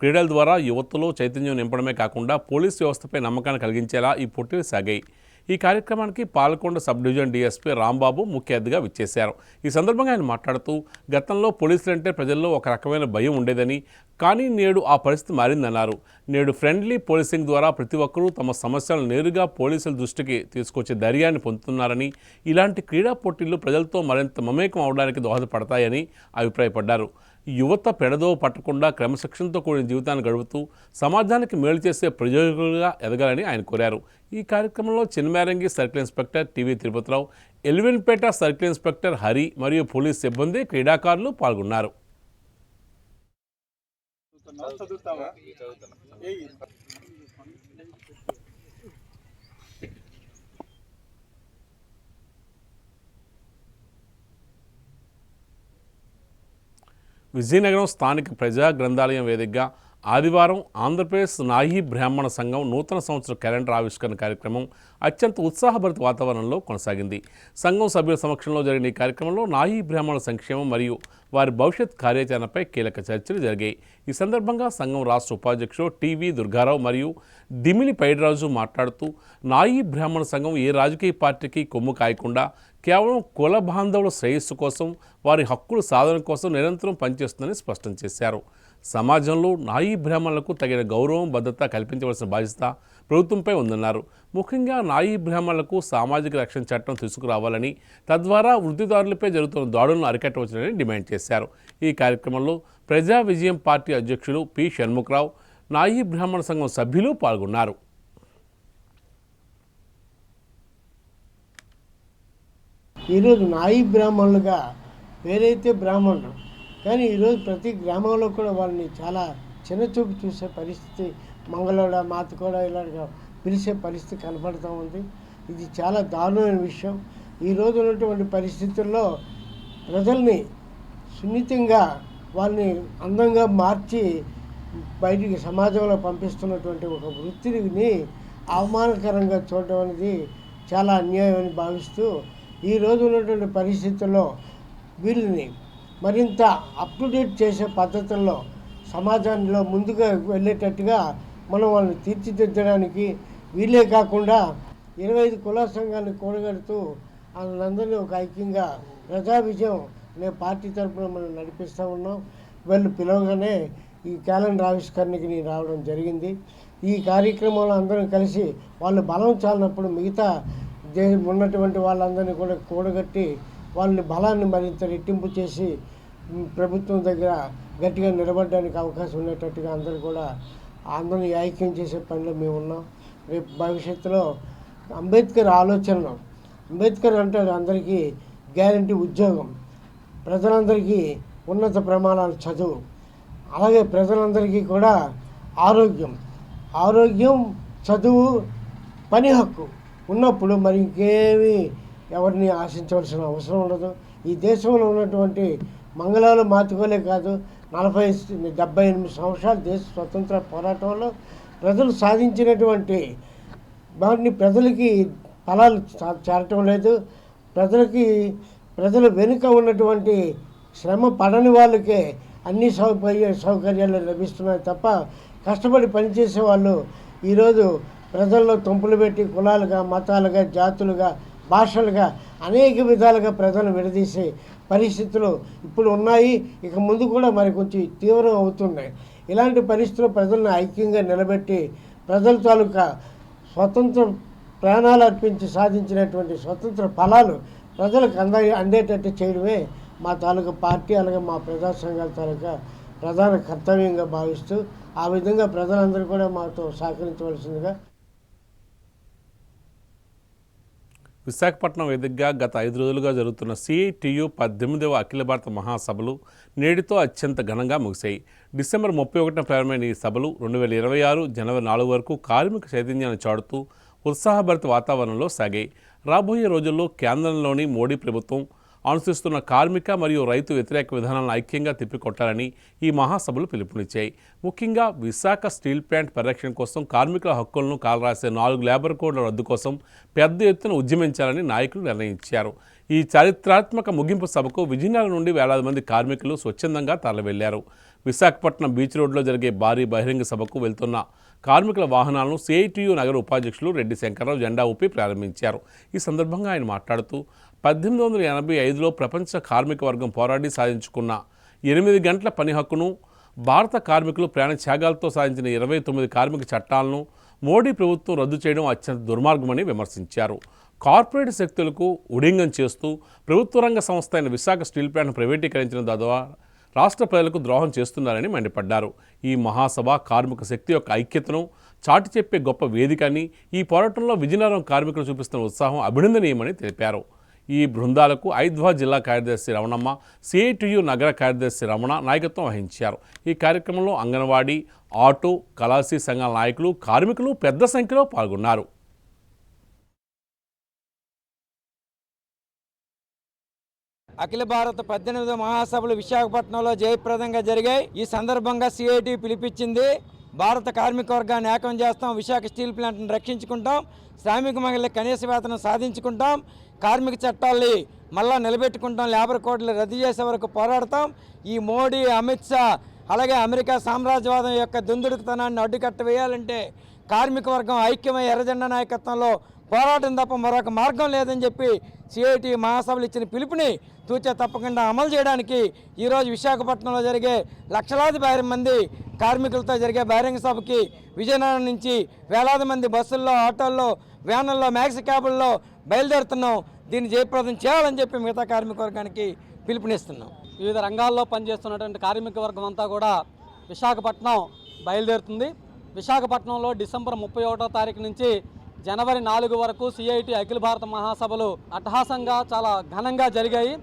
క్రీడల ద్వారా యువతలో చైతన్యం నింపడమే కాకుండా పోలీస్ వ్యవస్థపై నమ్మకాన్ని కలిగించేలా ఈ పోటీలు సాగాయి. ఈ కార్యక్రమానికి Palakonda sub division DSP Rambabu ముఖ్య అతిథిగా విచ్చేశారు. ఈ సందర్భంగా ఆయన మాట్లాడుతూ, గతంలో పోలీసులంటే ప్రజల్లో ఒక రకమైన భయం ఉండేదని, కానీ నేడు ఆ పరిస్థితి మారిందన్నారు. నేడు ఫ్రెండ్లీ పోలీసింగ్ ద్వారా ప్రతి ఒక్కరూ తమ సమస్యలను నేరుగా పోలీసుల దృష్టికి తీసుకొచ్చే ధైర్యాన్ని పొందుతున్నారని, ఇలాంటి క్రీడా పోటీలు ప్రజలతో మరింత మమేకం అవడానికి దోహదపడతాయని అభిప్రాయపడ్డారు. యువత పెడదో పట్టకుండా క్రమశిక్షణతో కూడిన జీవితాన్ని గడుపుతూ సమాజానికి మేలు చేసే ప్రయోజకులుగా ఎదగాలని ఆయన కోరారు. ఈ కార్యక్రమంలో Chinamerangi circle inspector TV Tirupati Rao, Elwinpeta circle inspector Hari మరియు పోలీస్ సిబ్బంది, క్రీడాకారులు పాల్గొన్నారు. విజయనగరం స్థానిక ప్రజా గ్రంథాలయం వేదికగా ఆదివారం ఆంధ్రప్రదేశ్ నాయీ బ్రాహ్మణ సంఘం నూతన సంవత్సర క్యాలెండర్ ఆవిష్కరణ కార్యక్రమం అత్యంత ఉత్సాహభరిత వాతావరణంలో కొనసాగింది. సంఘం సభ్యుల సమక్షంలో జరిగిన ఈ కార్యక్రమంలో నాయీ బ్రాహ్మణుల సంక్షేమం మరియు వారి భవిష్యత్ కార్యాచరణపై కీలక చర్చలు జరిగాయి. ఈ సందర్భంగా సంఘం రాష్ట్ర ఉపాధ్యక్షుడు టీవీ దుర్గారావు మరియు దిమిలి పైడిరాజు మాట్లాడుతూ, నాయీ బ్రాహ్మణ సంఘం ఏ రాజకీయ పార్టీకి కొమ్ము కాయకుండా కేవలం కుల బాంధవుల శ్రేయస్సు కోసం, వారి హక్కుల సాధన కోసం నిరంతరం పనిచేస్తుందని స్పష్టం చేశారు. సమాజంలో నాయీ బ్రాహ్మణులకు తగిన గౌరవం, భద్రత కల్పించవలసిన బాధ్యత ప్రభుత్వంపై ఉందన్నారు. ముఖ్యంగా నాయీ బ్రాహ్మణులకు సామాజిక రక్షణ చట్టం తీసుకురావాలని, తద్వారా వృత్తిదారులపై జరుగుతున్న దాడులను అరికట్టవచ్చునని డిమాండ్ చేశారు. ఈ కార్యక్రమంలో ప్రజా విజయం పార్టీ అధ్యక్షులు పి షణ్ముఖరావు, నాయీ బ్రాహ్మణ సంఘం సభ్యులు పాల్గొన్నారు. ఈరోజు నాయి బ్రాహ్మణులుగా పేరైతే బ్రాహ్మణులు, కానీ ఈరోజు ప్రతి గ్రామంలో కూడా వాళ్ళని చాలా చిన్నచూపు చూసే పరిస్థితి, మంగళోడ మాతకోడ ఇలాగా పిలిచే పరిస్థితి కనపడుతూ ఉంది. ఇది చాలా దారుణమైన విషయం. ఈరోజు ఉన్నటువంటి పరిస్థితుల్లో ప్రజల్ని సున్నితంగా వాళ్ళని అందంగా మార్చి బయటికి సమాజంలో పంపిస్తున్నటువంటి ఒక వృత్తిని అవమానకరంగా చూడడం అనేది చాలా అన్యాయం అని భావిస్తూ ఈరోజు ఉన్నటువంటి పరిస్థితుల్లో వీళ్ళని మరింత అప్ టు డేట్ చేసే పద్ధతుల్లో సమాజంలో ముందుగా వెళ్ళేటట్టుగా మనం వాళ్ళని తీర్చిదిద్దడానికి వీళ్ళే కాకుండా 25 కుల సంఘాలను కూడగడుతూ వాళ్ళందరినీ ఒక ఐక్యంగా ప్రజా విజయం అనే పార్టీ తరఫున మనం నడిపిస్తూ ఉన్నాం. వీళ్ళు పిలవగానే ఈ క్యాలెండర్ ఆవిష్కరణకి నేను రావడం జరిగింది. ఈ కార్యక్రమంలో అందరం కలిసి వాళ్ళు బలం చాలినప్పుడు మిగతా ఉన్నటువంటి వాళ్ళందరినీ కూడా కూడగట్టి వాళ్ళని బలాన్ని మరింత రెట్టింపు చేసి ప్రభుత్వం దగ్గర గట్టిగా నిలబడడానికి అవకాశం ఉండేటట్టుగా అందరూ కూడా అందరినీ ఐక్యం చేసే పనిలో మేము ఉన్నాం. రేపు భవిష్యత్తులో అంబేద్కర్ ఆలోచనలు, అంబేద్కర్ అంటాడు అందరికీ గ్యారంటీ ఉద్యోగం, ప్రజలందరికీ ఉన్నత ప్రమాణాలు చదువు, అలాగే ప్రజలందరికీ కూడా ఆరోగ్యం చదువు పని హక్కు ఉన్నప్పుడు మరి ఇంకేమీ ఎవరిని ఆశించవలసిన అవసరం ఉండదు. ఈ దేశంలో ఉన్నటువంటి మంగళాలు మాతుకోలే కాదు, 78 సంవత్సరాల దేశ స్వతంత్ర పోరాటంలో ప్రజలు సాధించినటువంటి వాటిని ప్రజలకి ఫలాలు చేరటం లేదు. ప్రజల వెనుక ఉన్నటువంటి శ్రమ పడని వాళ్ళకే అన్ని సౌకర్యాలు లభిస్తున్నాయి తప్ప కష్టపడి పనిచేసే వాళ్ళు ఈరోజు ప్రజల్లో తుంపులు పెట్టి కులాలుగా, మతాలుగా, జాతులుగా, భాషలుగా అనేక విధాలుగా ప్రజలను విడదీసే పరిస్థితులు ఇప్పుడు ఉన్నాయి. ఇక ముందు కూడా మరి కొంచెం తీవ్రం అవుతున్నాయి. ఇలాంటి పరిస్థితుల్లో ప్రజలను ఐక్యంగా నిలబెట్టి ప్రజల తాలూకా స్వతంత్ర ప్రాణాలు అర్పించి సాధించినటువంటి స్వతంత్ర ఫలాలు ప్రజలకు అందేటట్టు చేయడమే మా తాలూకా పార్టీ అలాగే మా ప్రజా సంఘాల తాలూకా ప్రధాన కర్తవ్యంగా భావిస్తూ ఆ విధంగా ప్రజలందరూ కూడా మాతో సహకరించవలసిందిగా. విశాఖపట్నం వేదికగా గత 5 రోజులుగా జరుగుతున్న CITU 18వ అఖిల భారత మహాసభలు నేటితో అత్యంత ఘనంగా ముగిశాయి. డిసెంబర్ 31న ప్రారంభమైన ఈ సభలు 2026 జనవరి 4 వరకు కార్మిక చైతన్యాన్ని చాటుతూ ఉత్సాహభరిత వాతావరణంలో సాగాయి. రాబోయే రోజుల్లో కేంద్రంలోని మోడీ ప్రభుత్వం అనుసరిస్తున్న కార్మిక మరియు రైతు వ్యతిరేక విధానాలను ఐక్యంగా తిప్పికొట్టాలని ఈ మహాసభలు పిలుపునిచ్చాయి. ముఖ్యంగా విశాఖ స్టీల్ ప్లాంట్ పరిరక్షణ కోసం కార్మికుల హక్కులను కాలరాసే 4 లేబర్ కోడ్ల రద్దు కోసం పెద్ద ఎత్తున ఉద్యమించాలని నాయకులు నిర్ణయించారు. ఈ చారిత్రాత్మక ముగింపు సభకు విజయనగరం నుండి వేలాది మంది కార్మికులు స్వచ్ఛందంగా తరలివెళ్లారు. విశాఖపట్నం బీచ్ రోడ్లో జరిగే భారీ బహిరంగ సభకు వెళ్తున్న కార్మికుల వాహనాలను CITU నగర ఉపాధ్యక్షులు రెడ్డి శంకర్రావు జెండా ఊపి ప్రారంభించారు. ఈ సందర్భంగా ఆయన మాట్లాడుతూ 1885లో ప్రపంచ కార్మిక వర్గం పోరాడి సాధించుకున్న 8 గంటల పని హక్కును, భారత కార్మికులు ప్రాణ త్యాగాలతో సాధించిన 29 కార్మిక చట్టాలను మోడీ ప్రభుత్వం రద్దు చేయడం అత్యంత దుర్మార్గమని విమర్శించారు. కార్పొరేట్ శక్తులకు ఉడింగం చేస్తూ ప్రభుత్వ రంగ సంస్థ అయిన విశాఖ స్టీల్ ప్లాంట్ను ప్రైవేటీకరించిన ద్వారా రాష్ట్ర ప్రజలకు ద్రోహం చేస్తున్నారని మండిపడ్డారు. ఈ మహాసభ కార్మిక శక్తి యొక్క ఐక్యతను చాటి చెప్పే గొప్ప వేదిక అని, ఈ పోరాటంలో విజయనగరం కార్మికులు చూపిస్తున్న ఉత్సాహం అభినందనీయమని తెలిపారు. ఈ బృందాలకు ఐద్వా జిల్లా కార్యదర్శి రమణమ్మ, CITU నగర కార్యదర్శి రమణ నాయకత్వం వహించారు. ఈ కార్యక్రమంలో అంగన్వాడీ, ఆటో, కళాశీ సంఘాల నాయకులు, కార్మికులు పెద్ద సంఖ్యలో పాల్గొన్నారు. అఖిల భారత 18వ మహాసభలు విశాఖపట్నంలో జయప్రదంగా జరిగాయి. ఈ సందర్భంగా CITU పిలిపించింది. భారత కార్మిక వర్గాన్ని ఏకం చేస్తాం, విశాఖ స్టీల్ ప్లాంట్ను రక్షించుకుంటాం, శ్రామిక మహిళలకు కనీస వేతనం సాధించుకుంటాం, కార్మిక చట్టాల్ని మళ్ళా నిలబెట్టుకుంటాం, లేబర్ కోడ్లు రద్దు చేసే వరకు పోరాడతాం. ఈ మోడీ, అమిత్ షా అలాగే అమెరికా సామ్రాజ్యవాదం యొక్క దుందుడుకుతనాన్ని అడ్డుకట్ట వేయాలంటే కార్మిక వర్గం ఐక్యమై ఎర్రజెండా నాయకత్వంలో పోరాటం తప్ప మరొక మార్గం లేదని చెప్పి CITU మహాసభలు ఇచ్చిన పిలుపుని తూచా తప్పకుండా అమలు చేయడానికి ఈరోజు విశాఖపట్నంలో జరిగే లక్షలాది మంది కార్మికులతో జరిగే బహిరంగ సభకి విజయనగరం నుంచి వేలాది మంది బస్సుల్లో, ఆటోల్లో, వ్యానుల్లో, మ్యాక్సీ క్యాబుల్లో బయలుదేరుతున్నాం. దీన్ని జయప్రదం చేయాలని చెప్పి మిగతా కార్మిక వర్గానికి పిలుపునిస్తున్నాం. వివిధ రంగాల్లో పనిచేస్తున్నటువంటి కార్మిక వర్గం అంతా కూడా విశాఖపట్నం బయలుదేరుతుంది. విశాఖపట్నంలో డిసెంబర్ 31వ తారీఖు నుంచి జనవరి 4 వరకు సిఐటి అఖిల భారత మహాసభలు అట్టహాసంగా చాలా ఘనంగా జరిగాయి.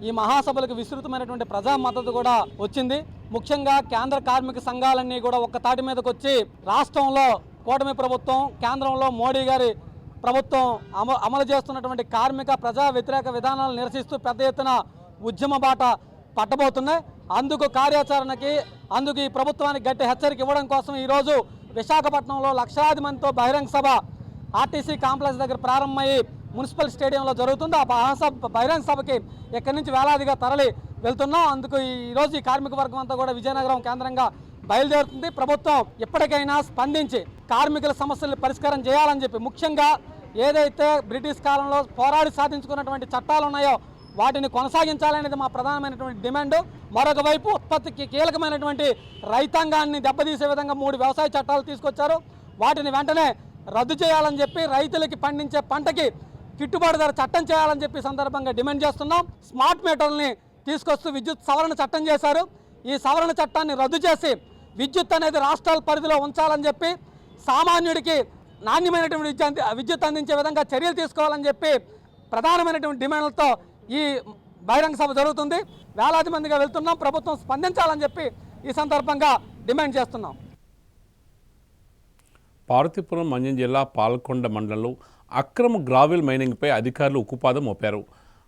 ఈ మహాసభలకు విస్తృతమైనటువంటి ప్రజా మద్దతు కూడా వచ్చింది. ముఖ్యంగా కేంద్ర కార్మిక సంఘాలన్నీ కూడా ఒక్క తాటి మీదకి వచ్చి రాష్ట్రంలో కూటమి ప్రభుత్వం, కేంద్రంలో మోడీ గారి ప్రభుత్వం అమలు చేస్తున్నటువంటి కార్మిక ప్రజా వ్యతిరేక విధానాలను నిరసిస్తూ పెద్ద ఎత్తున ఉద్యమ బాట పట్టబోతున్నాయి. అందుకు కార్యాచరణకి, అందుకు ఈ ప్రభుత్వానికి గట్టి హెచ్చరిక ఇవ్వడం కోసం ఈరోజు విశాఖపట్నంలో లక్షలాది మందితో బహిరంగ సభ ఆర్టీసీ కాంప్లెక్స్ దగ్గర ప్రారంభమయ్యి మున్సిపల్ స్టేడియంలో జరుగుతుంది. ఆ బహిరంగ సభకి ఇక్కడి నుంచి వేలాదిగా తరలి వెళ్తున్నాం. అందుకు ఈరోజు ఈ కార్మిక వర్గం అంతా కూడా విజయనగరం కేంద్రంగా బయలుదేరుతుంది. ప్రభుత్వం ఇప్పటికైనా స్పందించి కార్మికుల సమస్యలు పరిష్కారం చేయాలని చెప్పి, ముఖ్యంగా ఏదైతే బ్రిటిష్ కాలంలో పోరాడి సాధించుకున్నటువంటి చట్టాలు ఉన్నాయో వాటిని కొనసాగించాలనేది మా ప్రధానమైనటువంటి డిమాండ్. మరొక వైపు ఉత్పత్తికి కీలకమైనటువంటి రైతాంగాన్ని దెబ్బతీసే విధంగా 3 వ్యవసాయ చట్టాలు తీసుకొచ్చారు. వాటిని వెంటనే రద్దు చేయాలని చెప్పి, రైతులకి పండించే పంటకి గిట్టుబాటు ధర చట్టం చేయాలని చెప్పి సందర్భంగా డిమాండ్ చేస్తున్నాం. స్మార్ట్ మీటర్లని తీసుకొస్తూ విద్యుత్ సవరణ చట్టం చేశారు. ఈ సవరణ చట్టాన్ని రద్దు చేసి విద్యుత్ అనేది రాష్ట్రాల పరిధిలో ఉంచాలని చెప్పి, సామాన్యుడికి నాణ్యమైనటువంటి విద్యుత్ అందించే విధంగా చర్యలు తీసుకోవాలని చెప్పి ప్రధానమైనటువంటి డిమాండ్లతో ఈ బహిరంగ సభ జరుగుతుంది. వేలాది మందిగా వెళ్తున్నాం. ప్రభుత్వం స్పందించాలని చెప్పి ఈ సందర్భంగా డిమాండ్ చేస్తున్నాం. పార్వతీపురం మన్యం జిల్లా పాల్కొండ మండలంలో అక్రమ గ్రావిల్ మైనింగ్పై అధికారులు ఉక్కుపాదం మోపారు.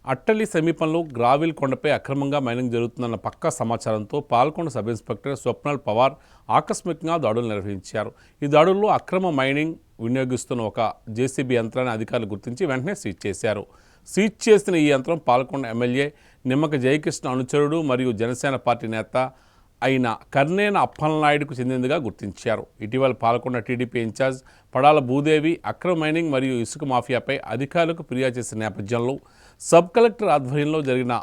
అట్టలి సమీపంలో గ్రావిల్ కొండపై అక్రమంగా మైనింగ్ జరుగుతుందన్న పక్కా సమాచారంతో పాల్కొండ సబ్ ఇన్స్పెక్టర్ స్వప్నల్ పవార్ ఆకస్మికంగా దాడులు నిర్వహించారు. ఈ దాడుల్లో అక్రమ మైనింగ్ వినియోగిస్తున్న ఒక జేసీబీ యంత్రాన్ని అధికారులు గుర్తించి వెంటనే సీజ్ చేశారు. సీజ్ చేసిన ఈ యంత్రం పాల్కొండ ఎమ్మెల్యే నిమ్మక జయకృష్ణ అనుచరుడు మరియు జనసేన పార్టీ నేత అయిన కర్నేన అప్పలనాయుడుకు చెందినదిగా గుర్తించారు. ఇటీవల పాల్కొండ టీడీపీ ఇన్ఛార్జ్ పడాల భూదేవి అక్రమ మైనింగ్ మరియు ఇసుక మాఫియాపై అధికారులకు ఫిర్యాదు చేసిన నేపథ్యంలో సబ్ కలెక్టర్ ఆధ్వర్యంలో జరిగిన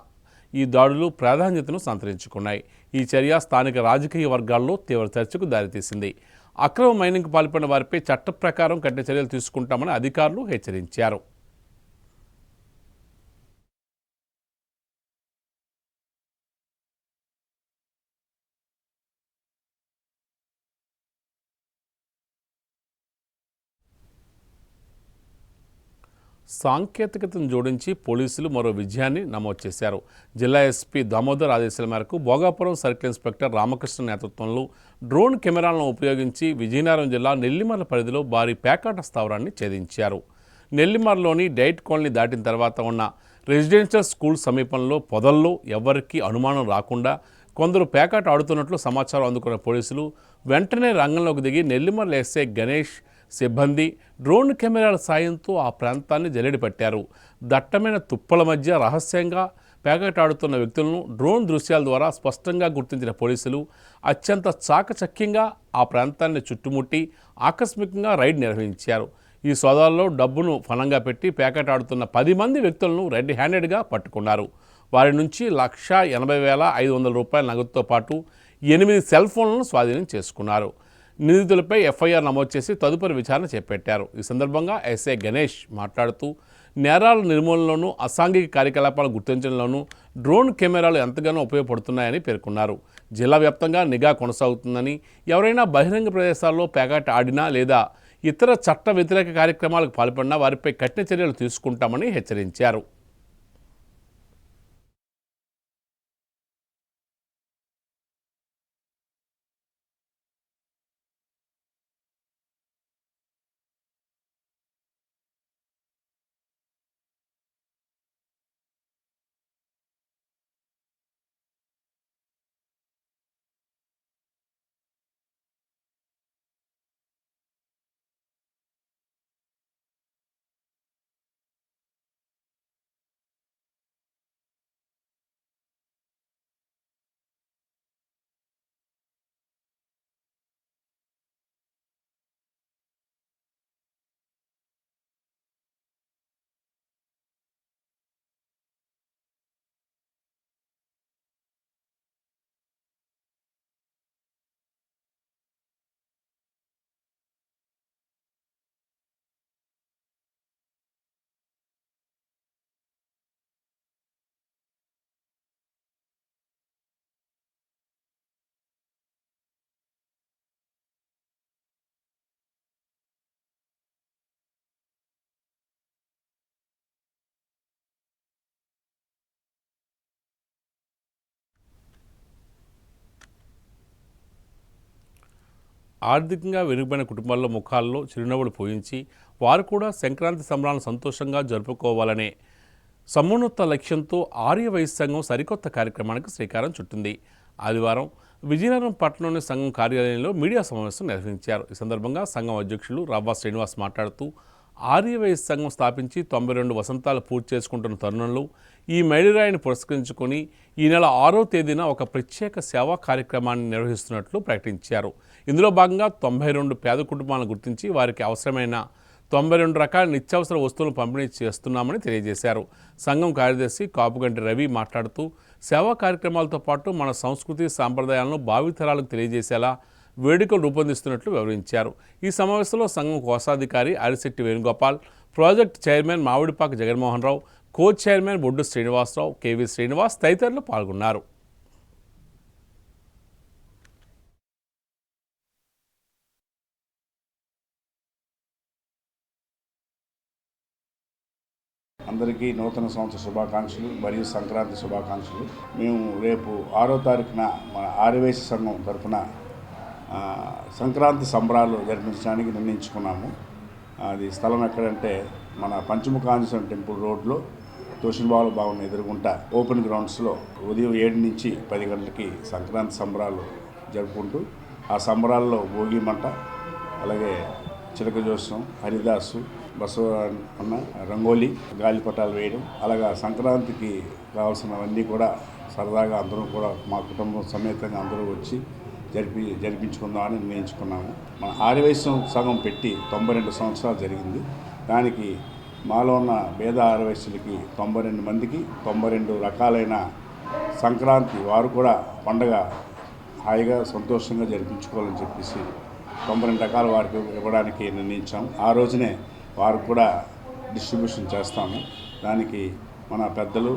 ఈ దాడులు ప్రాధాన్యతను సంతరించుకున్నాయి. ఈ చర్య స్థానిక రాజకీయ వర్గాల్లో తీవ్ర చర్చకు దారితీసింది. అక్రమ మైనింగ్కు పాల్పడిన వారిపై చట్ట ప్రకారం కఠిన చర్యలు తీసుకుంటామని అధికారులు హెచ్చరించారు. సాంకేతికతను జోడించి పోలీసులు మరో విజయాన్ని నమోదు చేశారు. జిల్లా ఎస్పీ దామోదర్ ఆదేశాల మేరకు భోగాపురం సర్కిల్ ఇన్స్పెక్టర్ రామకృష్ణ నేతృత్వంలో డ్రోన్ కెమెరాలను ఉపయోగించి విజయనగరం జిల్లా నెల్లిమర్ల పరిధిలో భారీ పేకాట స్థావరాన్ని ఛేదించారు. నెల్లిమర్లోని డైట్ కాలనీ దాటిన తర్వాత ఉన్న రెసిడెన్షియల్ స్కూల్ సమీపంలో పొదల్లో ఎవరికీ అనుమానం రాకుండా కొందరు పేకాట ఆడుతున్నట్లు సమాచారం అందుకున్న పోలీసులు వెంటనే రంగంలోకి దిగి నెల్లిమర్ల ఎస్ఐ గణేష్ సిబ్బంది డ్రోన్ కెమెరాల సాయంతో ఆ ప్రాంతాన్ని జల్లెడి పట్టారు. దట్టమైన తుప్పల మధ్య రహస్యంగా పేకాటాడుతున్న వ్యక్తులను డ్రోన్ దృశ్యాల ద్వారా స్పష్టంగా గుర్తించిన పోలీసులు అత్యంత చాకచక్యంగా ఆ ప్రాంతాన్ని చుట్టుముట్టి ఆకస్మికంగా రైడ్ నిర్వహించారు. ఈ సోదాల్లో డబ్బును ఫలంగా పెట్టి పేకాటాడుతున్న 10 మంది వ్యక్తులను రెడ్ హ్యాండెడ్గా పట్టుకున్నారు. వారి నుంచి ₹1,80,500 నగదుతో పాటు 8 సెల్ ఫోన్లను స్వాధీనం చేసుకున్నారు. నిందితులపై ఎఫ్ఐఆర్ నమోదు చేసి తదుపరి విచారణ చేపట్టారు. ఈ సందర్భంగా ఎస్ఐ గణేష్ మాట్లాడుతూ నేరాల నిర్మూలనలోనూ అసాంఘిక కార్యకలాపాలు గుర్తించడంలోనూ డ్రోన్ కెమెరాలు ఎంతగానో ఉపయోగపడుతున్నాయని పేర్కొన్నారు. జిల్లా వ్యాప్తంగా నిఘా కొనసాగుతుందని, ఎవరైనా బహిరంగ ప్రదేశాల్లో పేకాట ఆడినా లేదా ఇతర చట్ట వ్యతిరేక కార్యక్రమాలకు పాల్పడినా వారిపై కఠిన చర్యలు తీసుకుంటామని హెచ్చరించారు. ఆర్థికంగా వెనుకబడిన కుటుంబాల్లో ముఖాల్లో చిరునవ్వులు పోయించి వారు కూడా సంక్రాంతి సంబరాలను సంతోషంగా జరుపుకోవాలనే సమున్నత లక్ష్యంతో ఆర్యవైశ్య సంఘం సరికొత్త కార్యక్రమానికి శ్రీకారం చుట్టింది. ఆదివారం విజయనగరం పట్టణంలోని సంఘం కార్యాలయంలో మీడియా సమావేశం నిర్వహించారు. ఈ సందర్భంగా సంఘం అధ్యక్షులు రవ్వ శ్రీనివాస్ మాట్లాడుతూ ఆర్యవైశ్య సంఘం స్థాపించి 92 వసంతాలు పూర్తి చేసుకుంటున్న తరుణంలో ఈ మైలురాయిని పురస్కరించుకొని ఈ నెల 6వ తేదీన ఒక ప్రత్యేక సేవా కార్యక్రమాన్ని నిర్వహిస్తున్నట్లు ప్రకటించారు. ఇందులో భాగంగా 92 పేద కుటుంబాలను గుర్తించి వారికి అవసరమైన 92 రకాల నిత్యావసర వస్తువులను పంపిణీ చేస్తున్నామని తెలియజేశారు. సంఘం కార్యదర్శి కాపుగంటి రవి మాట్లాడుతూ సేవా కార్యక్రమాలతో పాటు మన సంస్కృతి సాంప్రదాయాలను భావితరాలకు తెలియజేసేలా వేడుకలు రూపొందిస్తున్నట్లు వివరించారు. ఈ సమావేశంలో సంఘం కోశాధికారి అరిశెట్టి వేణుగోపాల్, ప్రాజెక్ట్ చైర్మన్ మామిడిపాక జగన్మోహన్ రావు, కో చైర్మన్ బొడ్డు శ్రీనివాసరావు, కేవీ శ్రీనివాస్ తదితరులు పాల్గొన్నారు. అందరికీ నూతన సంవత్సర శుభాకాంక్షలు మరియు సంక్రాంతి శుభాకాంక్షలు. మేము రేపు 6వ తారీఖున మన ఆర్యవైశ్య సంఘం తరఫున సంక్రాంతి సంబరాలు జరిపించడానికి నిర్ణయించుకున్నాము. అది స్థలం ఎక్కడంటే మన పంచముఖ ఆంజనేయ టెంపుల్ రోడ్లో తోషిల్బాబు భవన్ ఎదురుగుంట ఓపెన్ గ్రౌండ్స్లో ఉదయం 7 నుంచి 10 గంటలకి సంక్రాంతి సంబరాలు జరుపుకుంటూ ఆ సంబరాల్లో భోగి మంట, అలాగే చిలక జోస్యం, హరిదాసు, బసవ అన్న, రంగోలీ, గాలిపటాలు వేయడం, అలాగా సంక్రాంతికి కావాల్సినవన్నీ కూడా సరదాగా అందరూ కూడా మా కుటుంబం సమేతంగా అందరూ వచ్చి జరిపించుకుందామని నిర్ణయించుకున్నాము. మన ఆర్యవైశ్య సంఘం పెట్టి 92 సంవత్సరాలు జరిగింది. దానికి మాలో ఉన్న పేద ఆర్యవైశ్యులకి 92 మందికి 92 రకాలైన సంక్రాంతి వారు కూడా పండగ హాయిగా సంతోషంగా జరిపించుకోవాలని చెప్పేసి 92 రకాల వారికి ఇవ్వడానికి నిర్ణయించాము. ఆ రోజునే వారు కూడా డిస్ట్రిబ్యూషన్ చేస్తాము. దానికి మన పెద్దలు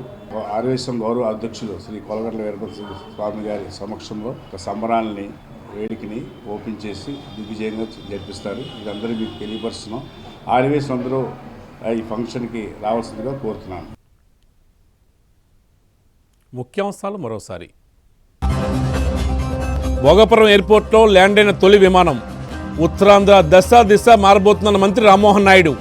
ఆర్యవైశ్య గౌరవ అధ్యక్షులు శ్రీ కొలగట్ల వీరభద్ర స్వామి గారి సమక్షంలో ఒక సంబరాలని వేదికని ఓపెన్ చేసి దిగ్విజయంగా జరిపిస్తారు. ఇదందరూ మీకు తెలియపరుస్తున్నాం. ఆర్యవైశ్యులు అందరూ ఈ ఫంక్షన్కి రావాల్సిందిగా కోరుతున్నాను. ముఖ్యాంశాలు మరోసారి. భోగాపురం ఎయిర్పోర్ట్లో ల్యాండ్ అయిన తొలి విమానం. ఉత్తరాంధ్ర దిశ మారబోతున్న మంత్రి రామ్మోహన్ నాయుడు.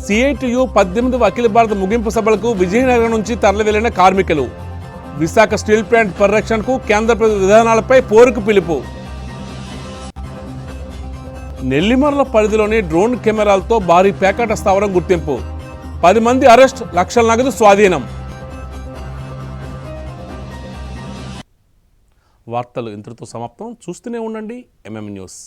CITU 18వ అఖిల భారత ముగింపు సభలకు విజయనగరం నుంచి తరలి వెళ్లిన కార్మికులు. విశాఖ స్టీల్ ప్లాంట్ పరిరక్షణకు కేంద్ర ప్రభుత్వ విధానాలపై పోరుకు పిలుపు. నెల్లిమర్ల పరిధిలోని డ్రోన్ కెమెరాలతో భారీ పేకాట స్థావరం గుర్తింపు. 10 మంది అరెస్ట్, లక్షల నగదు స్వాధీనం. వార్తలు ఇంతటితో సమాప్తం. చూస్తూనే ఉండండి MM న్యూస్.